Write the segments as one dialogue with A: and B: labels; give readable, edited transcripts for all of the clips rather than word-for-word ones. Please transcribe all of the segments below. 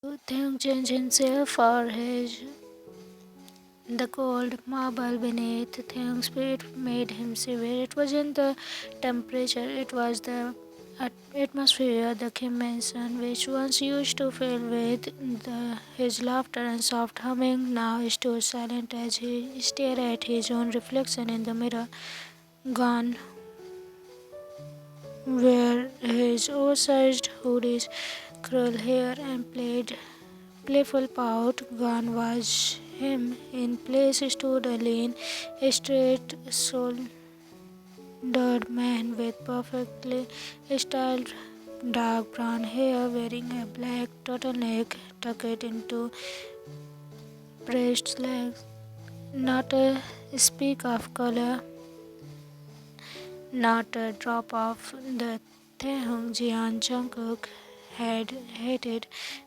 A: Taehyung changed himself for his the cold marble beneath Taehyung's feet made him severe. It wasn't the temperature, it was the atmosphere the Kim mentioned, which once used to fill with his laughter and soft humming, now stood silent as he stared at his own reflection in the mirror. Gone were his oversized hoodies, curl hair, and playful pout. Gone was him. In place stood a lean, straight shouldered man with perfectly styled dark brown hair, wearing a black turtleneck tucked into pressed legs. Not a speck of color, not a drop of the Taehyung Jian Jungkook had hated,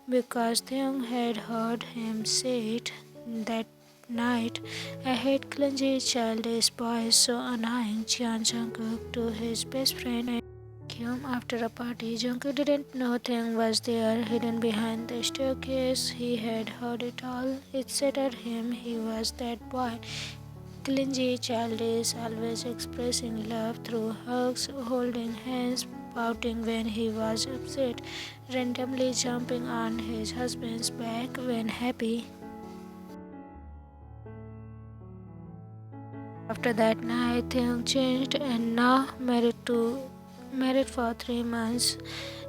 A: because Taehyung had heard him say it that night. I hate clingy childish boys so annoying, Jian Jungkook to his best friend Kim after a party. Jungkook didn't know Taehyung was there, hidden behind the staircase. He had heard it all. It shattered him. He was that boy. Clingy, childish, always expressing love through hugs, holding hands, pouting when he was upset, randomly jumping on his husband's back when happy. After that night, things changed and now married for 3 months.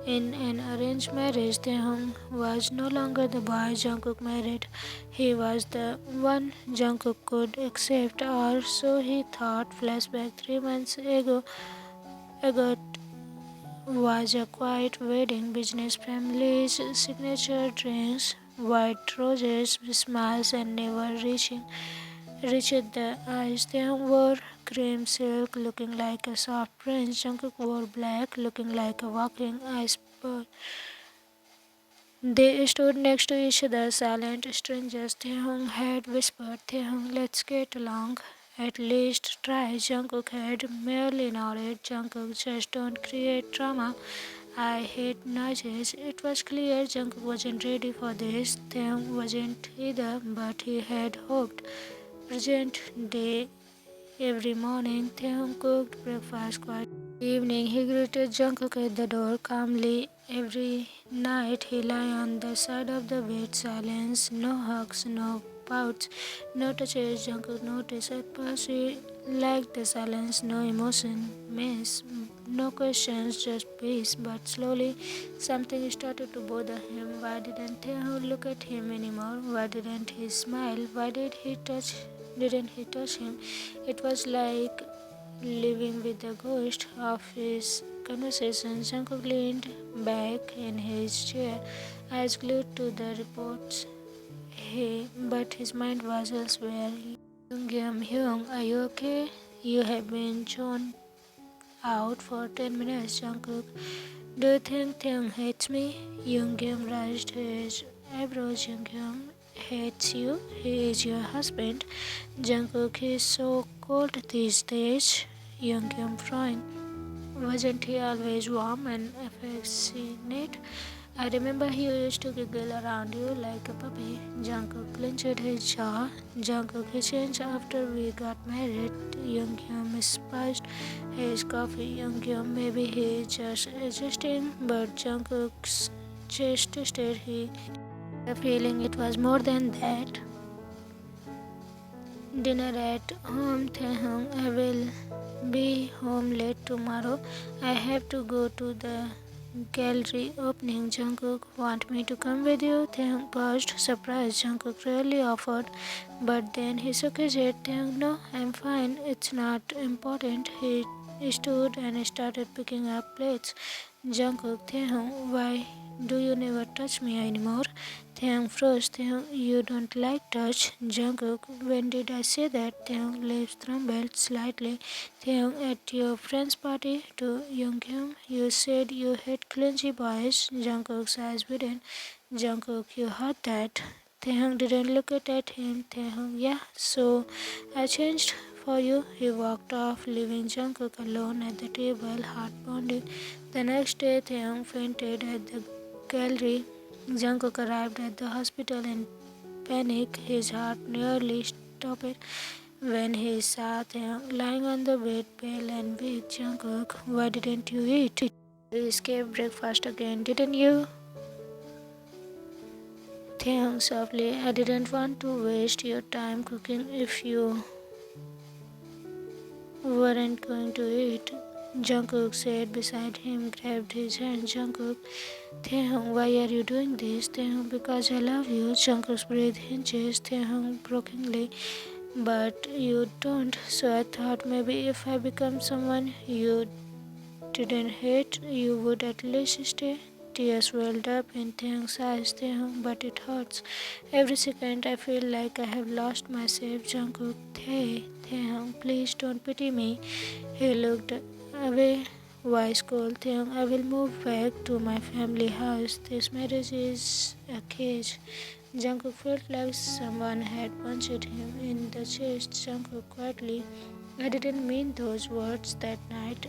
A: In an arranged marriage, Taehyung was no longer the boy Jungkook married. He was the one Jungkook could accept, or so he thought. Flashback 3 months ago was a quiet wedding, business families, signature drinks, white roses, smiles, and never reached the eyes. Taehyung wore cream silk, looking like a soft prince. Jungkook wore black, looking like a walking iceberg. They stood next to each other, silent strangers. Taehyung had whispered, "Taehyung, let's get along. At least try." Jungkook had merely nodded. Jungkook, just don't create drama. I hate noises. It was clear Jungkook wasn't ready for this. Taehyung wasn't either, but he had hoped. Present day. Every morning, Taehyung cooked breakfast quietly. Evening, he greeted Jungkook at the door calmly. Every night, he lay on the side of the bed, silence, no hugs, no pouts, no touches. Jungkook noticed at first he liked the silence, no emotion, means, no questions, just peace. But slowly, something started to bother him. Why didn't Taehyung look at him anymore? Why didn't he smile? Why didn't he touch him? It was like living with the ghost of his conversations. Jungkook leaned back in his chair, eyes glued to the reports. But his mind was elsewhere. Hyung, are you okay? You have been shown out for 10 minutes, Jungkook. Do you think Taehyung hates me? Yoongyum raised his eyebrows. Yoongyum hates you? He is your husband. Jungkook is so cold these days. Yoongyum frowned. Wasn't he always warm and affectionate? I remember he used to giggle around you like a puppy. Jungkook clenched his jaw. Jungkook, he changed after we got married. Yoongyum spiced his coffee. Yoongyum, maybe he just adjusting, but Jungkook's chest twisted. He had a feeling it was more than that. Dinner at home, Taehyung. I will be home late tomorrow. I have to go to the gallery opening. Jungkook, want me to come with you? Taehyung paused, surprised. Jungkook really offered, but then he shook his head. Taehyung, no, I'm fine. It's not important. He stood and started picking up plates. Jungkook, Taehyung, why do you never touch me anymore? Taehyung froze. Taehyung, you don't like touch. Jungkook, when did I say that? Taehyung lips trembled slightly. Taehyung, at your friend's party to Yoongyum, you said you hate clingy boys. Jungkook's eyes widened. Jungkook, you heard that? Taehyung didn't look at him. Taehyung, yeah, so I changed for you. He walked off, leaving Jungkook alone at the table, heart pounding. The next day, Taehyung fainted at the gallery. Jungkook arrived at the hospital in panic. His heart nearly stopped when he saw Taehyung lying on the bed, pale and weak. Jungkook, why didn't you eat? You skipped breakfast again, didn't you? Taehyung softly, I didn't want to waste your time cooking if you weren't going to eat. Jungkook sat beside him, grabbed his hand. Jungkook, Taehyung, why are you doing this? Taehyung, because I love you. Jungkook's breath hinges. Taehyung brokenly, but you don't. So I thought maybe if I become someone you didn't hate, you would at least stay. Tears welled up in Taehyung's eyes. Taehyung, but it hurts. Every second I feel like I have lost myself. Jungkook, Taehyung, please don't pity me. He looked away. Why school? Taehyung, I will move back to my family house. This marriage is a cage. Jungkook felt like someone had punched him in the chest. Jungkook quietly, I didn't mean those words that night.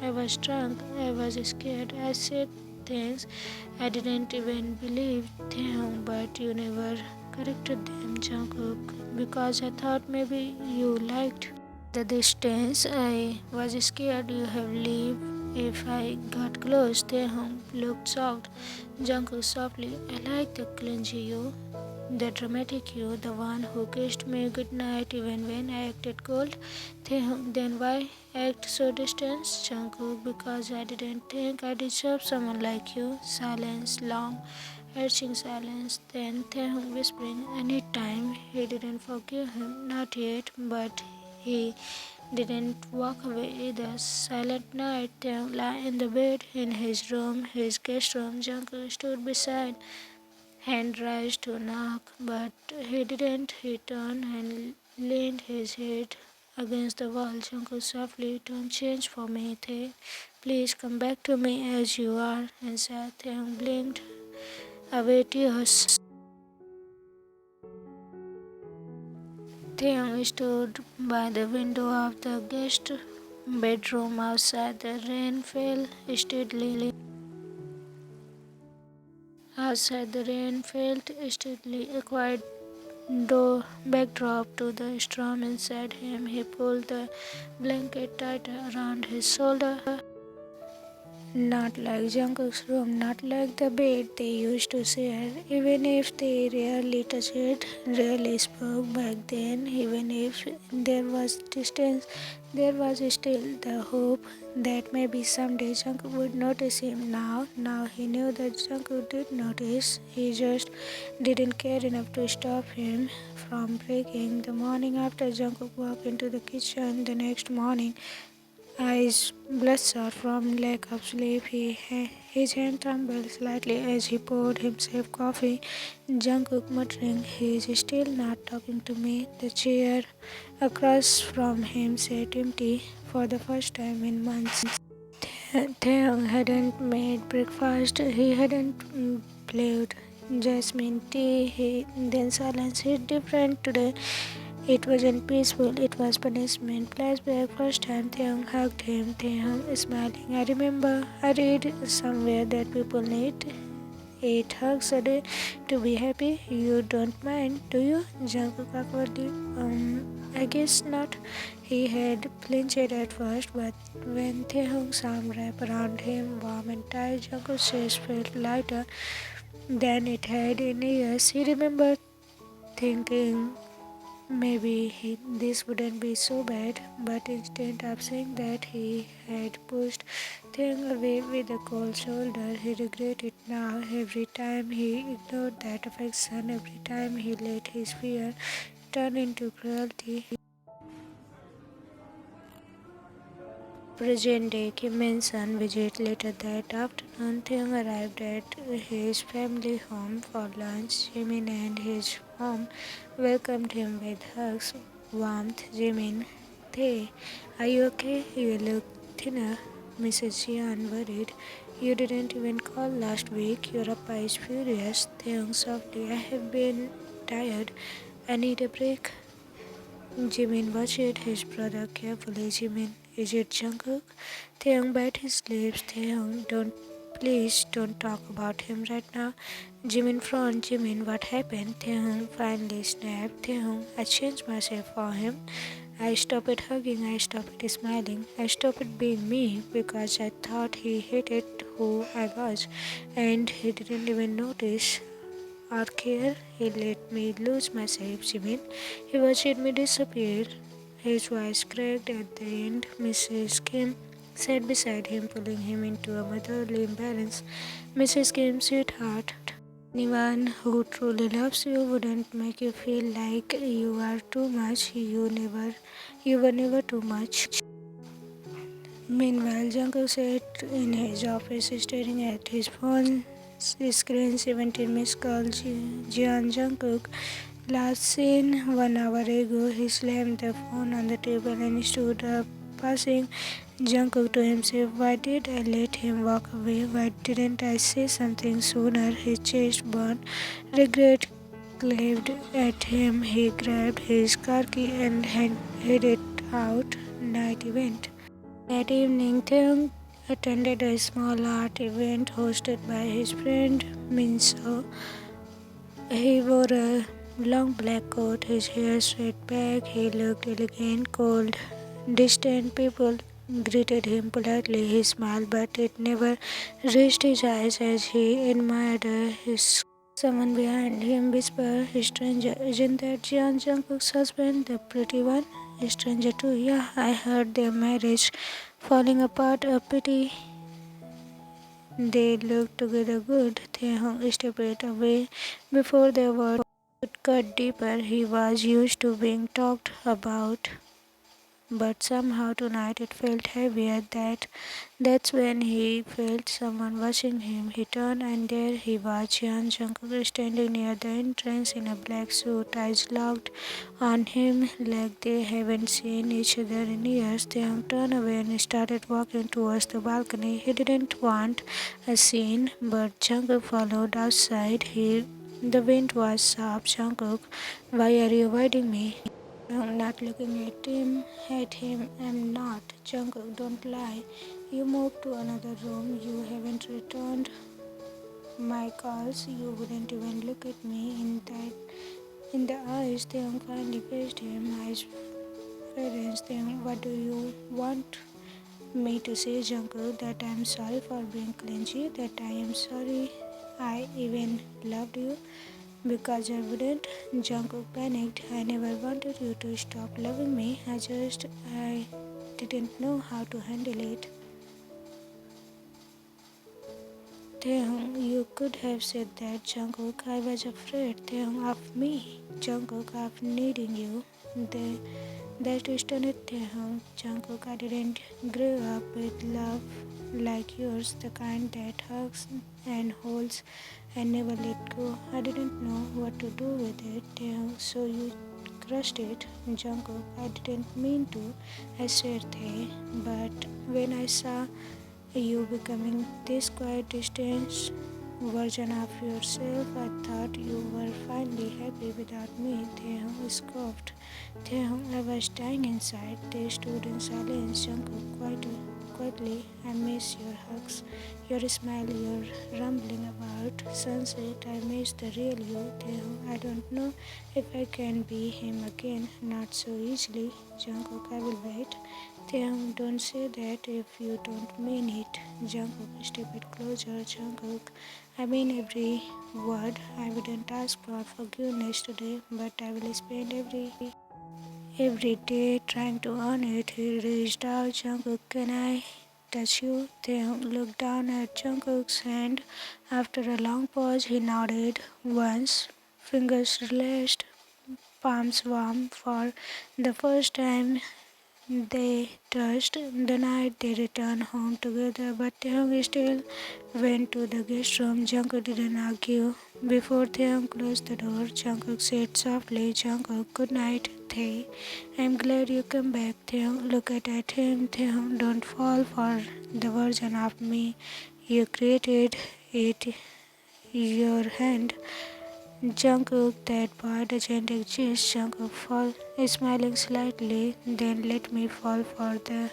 A: I was drunk, I was scared. I said things I didn't even believe them, but you never corrected them, Jungkook, because I thought maybe you liked the distance. I was scared you have leave if I got close. Taehyung looked shocked. Jungkook softly, I like the clingy you, the dramatic you, the one who kissed me goodnight even when I acted cold. Taehyung, then why act so distant? Jungkook, because I didn't think I deserved someone like you. Silence, long, urging silence. Then Taehyung whispering, I need time. He didn't forgive him, not yet, but he didn't walk away either. Silent night. Taehyung lay in the bed in his room, his guest room. Jungkook stood beside, hand raised to knock, but he didn't. He turned and leaned his head against the wall. Jungkook softly, don't change for me, Tae. Please come back to me as you are. And Taehyung blinked away tears. Taehyung stood by the window of the guest bedroom outside. The rain fell steadily. Outside, the rain fell steadily. A quiet backdrop to the storm inside him. He pulled the blanket tighter around his shoulder. Not like Jungkook's room, not like the bed they used to share. Even if they rarely touched, rarely spoke back then, even if there was distance, there was still the hope that maybe someday Jungkook would notice him. Now he knew that Jungkook did notice. He just didn't care enough to stop him from breaking. The morning after Jungkook walked into the kitchen the next morning, eyes bloodshot from lack of sleep, his hand trembled slightly as he poured himself coffee. Jungkook muttering, he is still not talking to me. The chair across from him sat empty for the first time in months. Taehyung hadn't made breakfast. He hadn't played jasmine tea. Then silence hit different today. It wasn't peaceful, it was punishment. Flashback, first time Taehyung hugged him. Taehyung smiling. I remember I read somewhere that people need 8 hugs a day to be happy. You don't mind, do you? Jungkook awkwardly. I guess not. He had flinched at first, but when Taehyung's arm wrapped around him, warm and tight, Jungkook's chest felt lighter than it had in years. He remembered thinking maybe this wouldn't be so bad, but instead of saying that, he had pushed Taehyung away with a cold shoulder. He regretted it now. Every time he ignored that affection, every time he let his fear turn into cruelty. Present day, Kim Min-sun visit later that afternoon. Taehyung arrived at his family home for lunch. Jimin and his mom welcomed him with hugs, warmth. Jimin, Tae, are you okay? You look thinner. Mrs. Jian worried. You didn't even call last week. Your appa is furious. Taehyung softly, I have been tired. I need a break. Jimin watched his brother carefully. Jimin, is it Jungkook? Taehyung bit his lips. Taehyung, don't please don't talk about him right now. Jimin frowned. Jimin, what happened? Taehyung finally snapped. Taehyung, I changed myself for him. I stopped hugging, I stopped smiling, I stopped being me because I thought he hated who I was and he didn't even notice or care. He let me lose myself, Jimin. He watched me disappear. His voice cracked at the end. Mrs. Kim sat beside him, pulling him into a motherly embrace. Mrs. Kim, sweetheart, anyone who truly loves you wouldn't make you feel like you are too much. You were never too much. Meanwhile, Jungkook sat in his office staring at his phone screen. 17 missed calls. Jeon Jungkook. Last seen 1 hour ago. He slammed the phone on the table and stood up, passing Jungkook to himself. Why did I let him walk away? Why didn't I say something sooner? His chest burned. Regret clawed at him. He grabbed his car key and headed out. Night event. That evening, Taehyung attended a small art event hosted by his friend Minso. He wore a long black coat, his hair swept back, he looked elegant, cold. Distant people greeted him politely. He smiled, but it never reached his eyes as he admired his. Someone behind him whispered, stranger, isn't that Jeon Jungkook's husband, the pretty one? Stranger too, yeah, I heard their marriage falling apart, a pity. They looked together good. Taehyung stepped away before their words could cut deeper. He was used to being talked about, but somehow tonight it felt heavier. That's when he felt someone watching him. He turned and there he was, Jeon Jungkook standing near the entrance in a black suit, eyes locked on him like they haven't seen each other in years. Taehyung turned away and started walking towards the balcony. He didn't want a scene, but Jungkook followed outside. The wind was sharp. Jungkook, why are you avoiding me? I'm not looking at him, I'm not. Jungkook, don't lie. You moved to another room, you haven't returned my calls, you wouldn't even look at me in the eyes. Taehyung finally faced him, eyes parents. Taehyung, what do you want me to say, Jungkook? That I'm sorry for being clingy, that I am sorry I even loved you? Because I wouldn't. Jungkook panicked. I never wanted you to stop loving me. I didn't know how to handle it. Taehyung, you could have said that, Jungkook. I was afraid, Taehyung, of me. Jungkook, of needing you. That stunned Taehyung. Jungkook, I didn't grow up with love like yours, the kind that hugs and holds and never let go. I didn't know what to do with it, Taehyung, so you crushed it. Jungkook, I didn't mean to. I said they, but when I saw you becoming this quiet, distant version of yourself, I thought you were finally happy without me. Taehyung scoffed. Taehyung, I was dying inside. They stood in silence. Jungkook quietly, I miss your hugs, your smile, your rambling about sunset. I miss the real you. Taehyung, I don't know if I can be him again. Not so easily. Jungkook, I will wait. Taehyung, don't say that if you don't mean it. Jungkook stepped closer. Jungkook, I mean every word. I wouldn't ask for forgiveness today, but I will spend every day trying to earn it. He reached out. Jungkook, can I touch you? Taehyung looked down at Jungkook's hand. After a long pause, he nodded once. Fingers relaxed, palms warm. For the first time, they touched. The night they returned home together, but Taehyung still went to the guest room. Jungkook didn't argue. Before Taehyung closed the door, Jungkook said softly, Jungkook, good night, Tae. I'm glad you came back. Taehyung looked at him. Taehyung, don't fall for the version of me you created. It your hand. Jungkook, that boy doesn't exist. Jungkook fall, smiling slightly. Then let me fall for the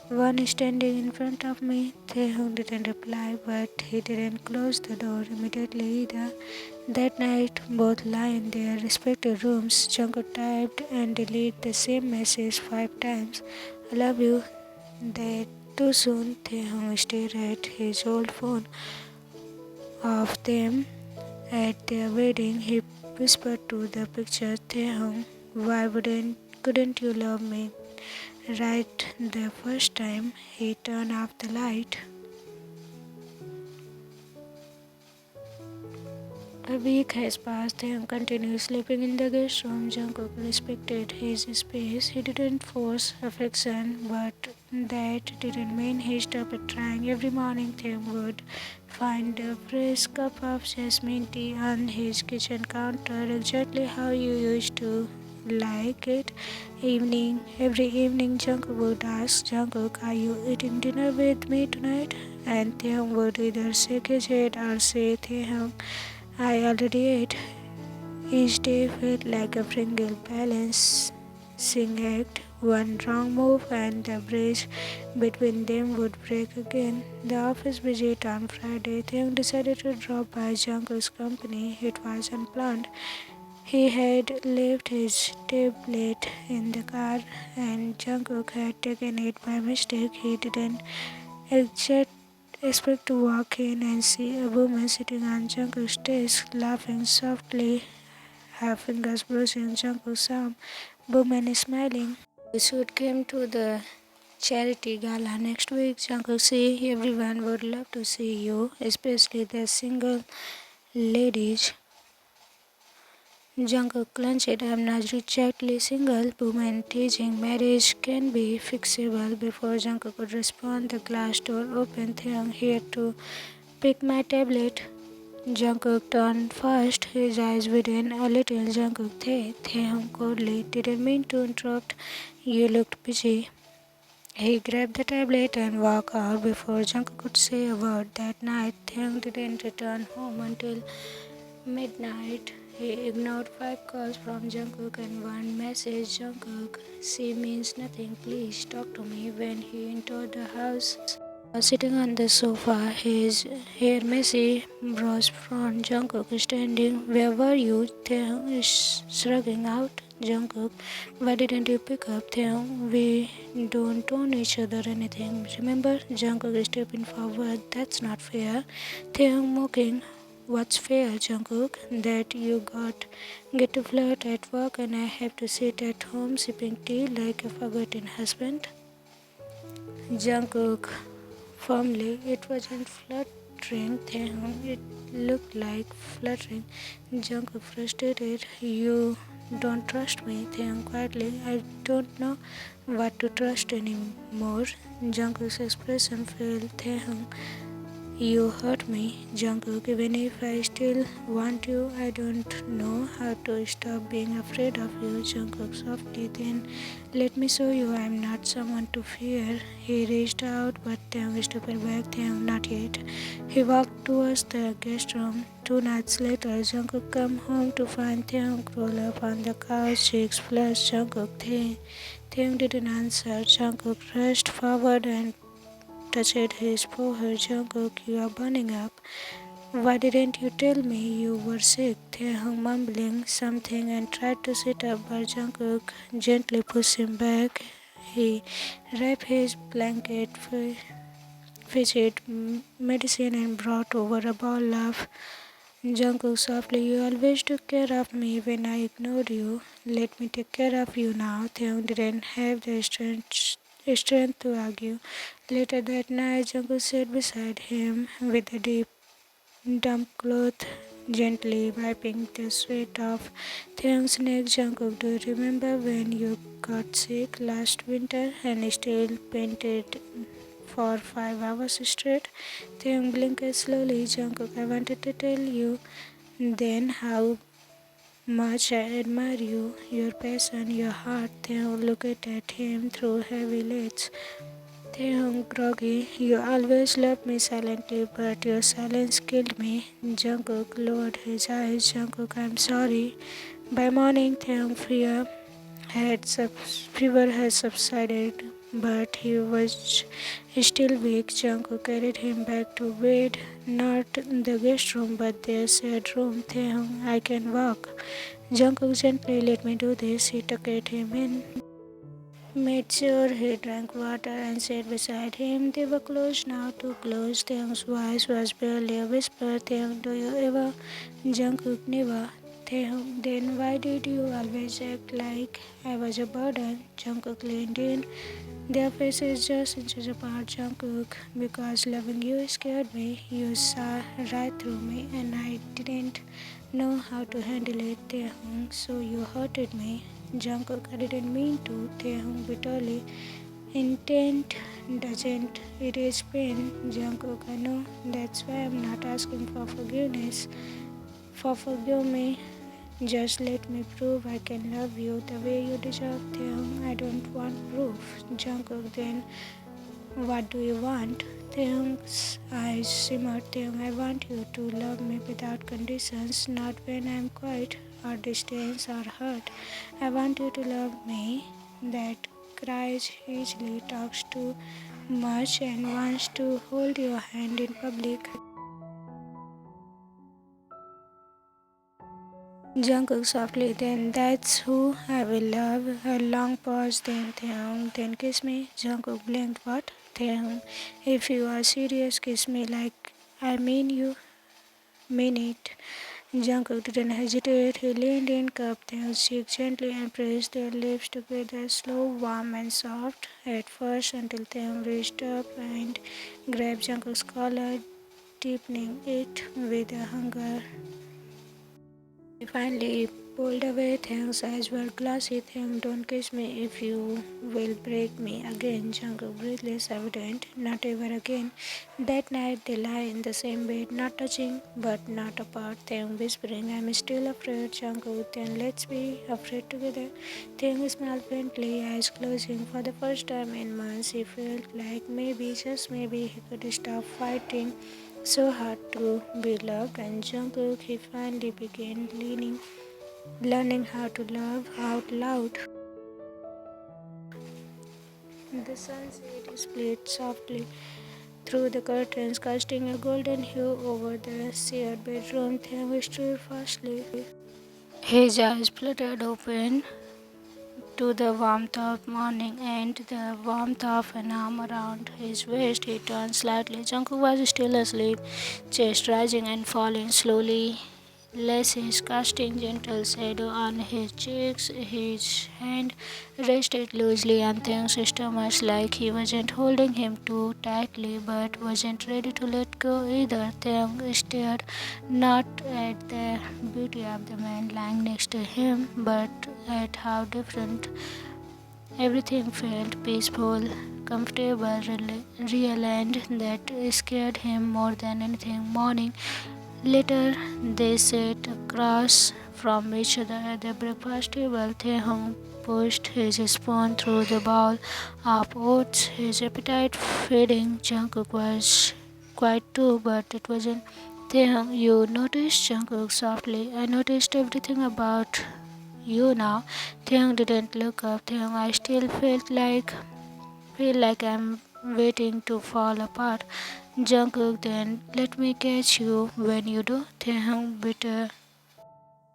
A: One standing in front of me. Taehyung didn't reply, but he didn't close the door immediately either. That night, both lie in their respective rooms. Jungkook typed and deleted the same message 5 times. I love you. That too soon. Taehyung stared at his old phone. Of them at their wedding, he whispered to the picture, Taehyung, why couldn't you love me? Right the first time. He turned off the light. A week has passed. Taehyung continued sleeping in the guest room. Jungkook respected his space. He didn't force affection, but that didn't mean he stopped trying. Every morning, Taehyung would find a fresh cup of jasmine tea on his kitchen counter, exactly how you used to like it. Every evening, Jungkook would ask Jungkook, "Are you eating dinner with me tonight?" And Taehyung would either shake his head or say, "Taehyung, I already ate." Each day felt like a single balancing act. One wrong move and the bridge between them would break again. The office visit on Friday, Taehyung decided to drop by Jungkook's company. It was unplanned. He had left his tablet in the car and Jungkook had taken it by mistake. He didn't exact expect to walk in and see a woman sitting on Jungkook's desk, laughing softly, her fingers brushing Jungkook's arm. Woman is smiling. We should come to the charity gala next week. Jungkook said everyone would love to see you, especially the single ladies. Jungkook clenched. I'm not rejectly single. Woman teasing marriage can be fixable. Before Jungkook could respond, the glass door opened. Taehyung here to pick my tablet. Jungkook turned first, his eyes widened a little. Jungkook, Taehyung coldly, didn't mean to interrupt. You looked busy. He grabbed the tablet and walked out before Jungkook could say a word. That night, Taehyung didn't return home until midnight. He ignored 5 calls from Jungkook and one message. Jungkook, she means nothing. Please talk to me. When he entered the house, sitting on the sofa, his hair messy, brows front. Jungkook standing. Where were you? Taehyung is shrugging out. Jungkook, why didn't you pick up? Taehyung, we don't own each other anything. Remember? Jungkook stepping forward. That's not fair. Taehyung mocking. What's fair, Jungkook? That you get to flirt at work and I have to sit at home sipping tea like a forgotten husband? Jungkook firmly, it wasn't fluttering Taehyung, it looked like fluttering. Jungkook frustrated, you don't trust me. Taehyung quietly, I don't know what to trust anymore. Jungkook's expression fell. Taehyung, you hurt me, Jungkook. Even if I still want you, I don't know how to stop being afraid of you. Jungkook softly, then let me show you I'm not someone to fear. He reached out, but Taehyung stepped back. Taehyung, not yet. He walked towards the guest room. 2 nights later, Jungkook came home to find Taehyung curled up on the couch, cheeks flushed. Taehyung didn't answer. Jungkook rushed forward and touched his forehead. Jungkook, you are burning up. Why didn't you tell me you were sick? Taehyung mumbling something and tried to sit up, but Jungkook gently pushed him back. He wrapped his blanket, fetched medicine and brought over a bowl of Jungkook softly, you always took care of me when I ignored you. Let me take care of you now. Taehyung didn't have the strength to argue. Later that night, Jungkook sat beside him with a deep, damp cloth, gently wiping the sweat off Taehyung's neck. Jungkook, do you remember when you got sick last winter and still painted for 5 hours straight? Taehyung blinked slowly. Jungkook, I wanted to tell you then how much I admire you, your passion, your heart. Taehyung looked at him through heavy lids. Taehyung, groggy, you always loved me silently, but your silence killed me. Jungkook lowered his eyes. Jungkook, I'm sorry. By morning, Taehyung's fever had subsided. but he was still weak. Jungkook carried him back to bed, not the guest room, but their shared room. Taehyung, I can walk. Jungkook gently let me do this. He tucked him in, made sure he drank water, and sat beside him. They were close now, too close. Taehyung's voice was barely a whisper. Taehyung, do you ever? Jungkook, never. Taehyung, then why did you always act like I was a burden? Jungkook leaned in. Their faces just inches apart. Jungkook, because loving you scared me. You saw right through me, and I didn't know how to handle it. Taehyung, so you hurted me. Jungkook, I didn't mean to. Taehyung bitterly. Intent doesn't erase pain. Jungkook, I know. That's why I'm not asking for forgiveness. Forgive me. Just let me prove I can love you the way you deserve. Taehyung, I don't want proof. Jungkook, then what do you want? Taehyung's eyes simmered. Taehyung, I want you to love me without conditions, not when I'm quiet or distant or hurt. I want you to love me that cries easily, talks too much, and wants to hold your hand in public. Jungkook softly, then that's who I will love. A long pause, then Taehyung, then kiss me. Jungkook blinked, what? Taehyung, if you are serious, kiss me like I mean it. Jungkook didn't hesitate. He leaned in, cupped Taehyung's cheek gently, and pressed their lips together, slow, warm, and soft at first, until Taehyung reached up and grabbed Jungkook's collar, deepening it with a hunger. He finally pulled away. Taehyung's eyes were glassy. Taehyung, don't kiss me if you will break me again. Jungkook breathless, evident, not ever again. That night they lie in the same bed, not touching, but not apart. Taehyung whispering, I'm still afraid. Jungkook, then let's be afraid together. Taehyung smiled faintly, eyes closing. For the first time in months, he felt like maybe, just maybe, he could stop fighting so hard to be loved. And Jungkook, he finally began learning how to love out loud. The sunset split softly through the curtains, casting a golden hue over the shared bedroom. Taehyung stirred fastly. His eyes fluttered open to the warmth of morning and the warmth of an arm around his waist. He turned slightly. Jungkook was still asleep, chest rising and falling slowly, lashes casting gentle shadow on his cheeks. His hand rested loosely on Taehyung's stomach, like he wasn't holding him too tightly but wasn't ready to let go either. Taehyung stared not at the beauty of the man lying next to him, but at how different everything felt, peaceful, comfortable, real, and that scared him more than anything. Morning later, they sat across from each other at the breakfast table. Taehyung pushed his spoon through the bowl of oats, his appetite fading. Jungkook was quiet too, but it wasn't. Taehyung, you noticed? Jungkook softly. I noticed everything about you now. Taehyung didn't look up. Taehyung, I still feel like I'm waiting to fall apart. Jungkook, then let me catch you when you do. Taehyung bitter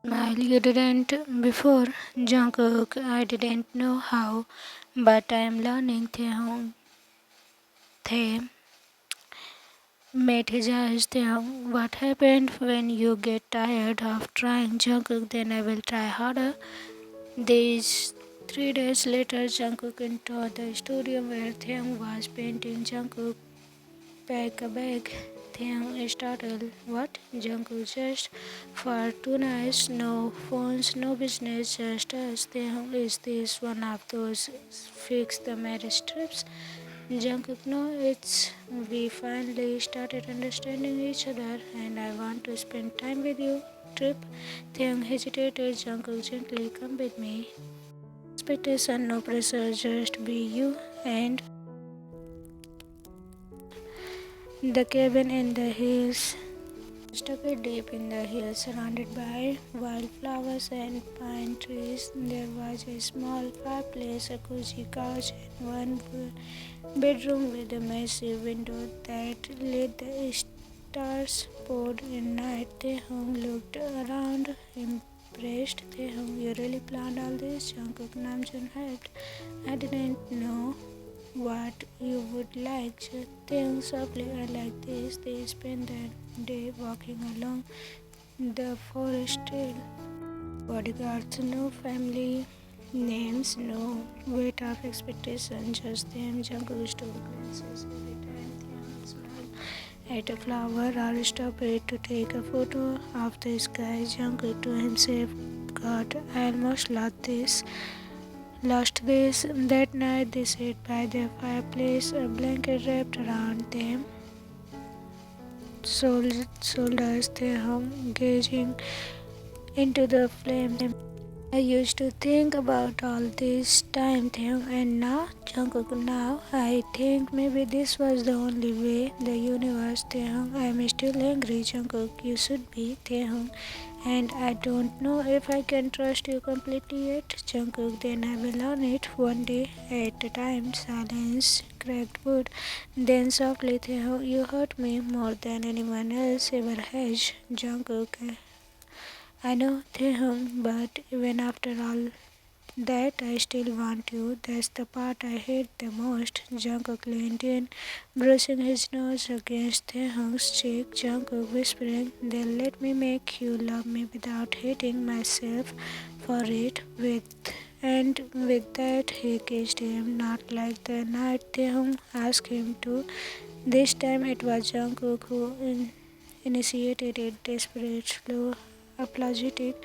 A: smile. You didn't before. Jungkook, I didn't know how, but I am learning. Taehyung Tae made his eyes. Taehyung, what happened when you get tired of trying? Jungkook, then I will try harder. These 3 days later, Jungkook entered the studio where Taehyung was painting. Jungkook pack a bag. Taehyung startled. What? Jungkook, just for 2 nights, no phones, no business, just us. Taehyung, is this one of those fix the marriage trips? Jungkook, no, it's we finally started understanding each other and I want to spend time with you. Trip? Taehyung hesitated. Jungkook, gently, come with me. Expectation, no pressure, just be you and the cabin in the hills. Stuck deep in the hills, surrounded by wildflowers and pine trees, there was a small fireplace, a cozy couch, and one bedroom with a massive window that let the stars poured in night. Taehyung looked around, impressed. Taehyung, you really planned all this? Jungkook Namjoon helped. I didn't know what you would like. Taehyung softly, I like this. They spent the day walking along the forest trail. Bodyguards, no family names, no weight of expectation, just them. Jungkook stole glances every time Taehyung smiled at a flower or stopped to take a photo of the sky. Jungkook to himself, God, I almost lost this. That night they sat by their fireplace, a blanket wrapped around them. Shoulders they hung, gazing into the flame. I used to think about all this time, Taehyung, and now, Jungkook, now I think maybe this was the only way. The universe, Taehyung, I am still angry, Jungkook, you should be, Taehyung, and I don't know if I can trust you completely yet, Jungkook, then I will learn it one day at a time. Silence cracked wood. Then softly, Taehyung, you hurt me more than anyone else ever has, Jungkook. I know, Taehyung, but even after all that, I still want you. That's the part I hate the most. Jungkook leaned in, brushing his nose against Taehyung's cheek. Jungkook whispering, then let me make you love me without hating myself for it. With that, he kissed him, not like the night Taehyung asked him to. This time it was Jungkook who initiated it, desperate, slow, apologetic.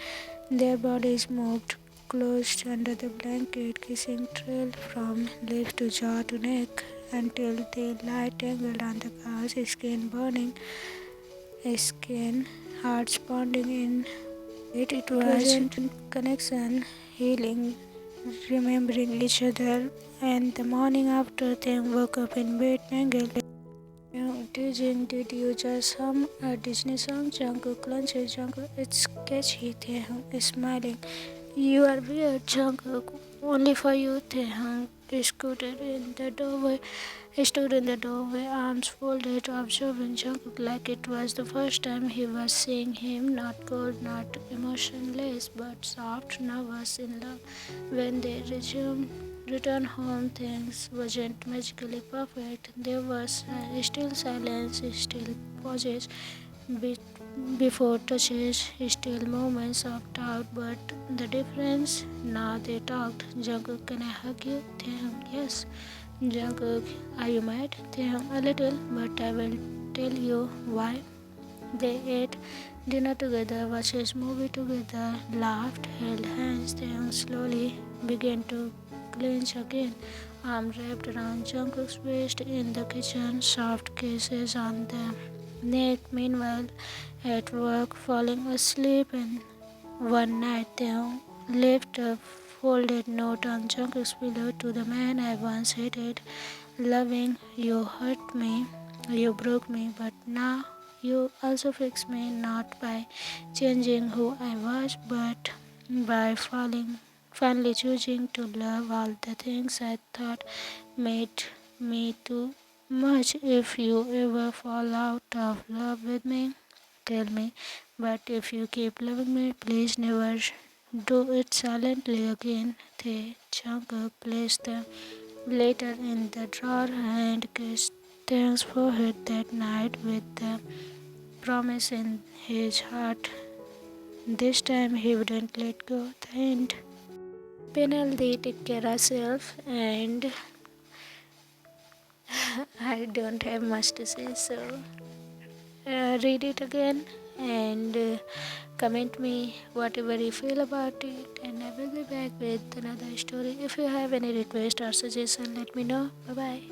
A: Their bodies moved, closed under the blanket, kissing trailed from lips to jaw to neck until they lay tangled on the couch, skin, hearts pounding in. It was connection, healing, remembering each other. And the morning after, they woke up in bed, tangled. Teasing, did you just hum a Disney song? Jungkook lunches. Jungkook, it's catchy. Taehyung is smiling. You are weird, Jungkook. Only for you, Taehyung stood in the doorway, arms folded, observing Jungkook like it was the first time he was seeing him, not cold, not emotionless, but soft, nervous, in love. When they returned home, things wasn't magically perfect. There was still silence, still pauses be- before touches, still moments of doubt, but the difference, now they talked. Jungkook, can I hug you? Taehyung, yes. Jungkook, are you mad? Taehyung, a little, but I will tell you why. They ate dinner together, watched a movie together, laughed, held hands. Taehyung slowly began to clench again, arm wrapped around Jungkook's waist in the kitchen, soft kisses on the neck. Meanwhile, at work, falling asleep, and one night Taehyung left a folded note on Jungkook's pillow to the man I once hated. Loving, you hurt me, you broke me, but now you also fix me, not by changing who I was, but by finally choosing to love all the things I thought made me too much. If you ever fall out of love with me, tell me. But if you keep loving me, please never do it silently again. The Jungkook placed the letter in the drawer and kissed Taehyung's forehead that night with the promise in his heart. This time he wouldn't let go. The end. Penalty, take care of yourself, and I don't have much to say, so read it again and comment me whatever you feel about it, and I will be back with another story. If you have any request or suggestion, let me know. Bye bye.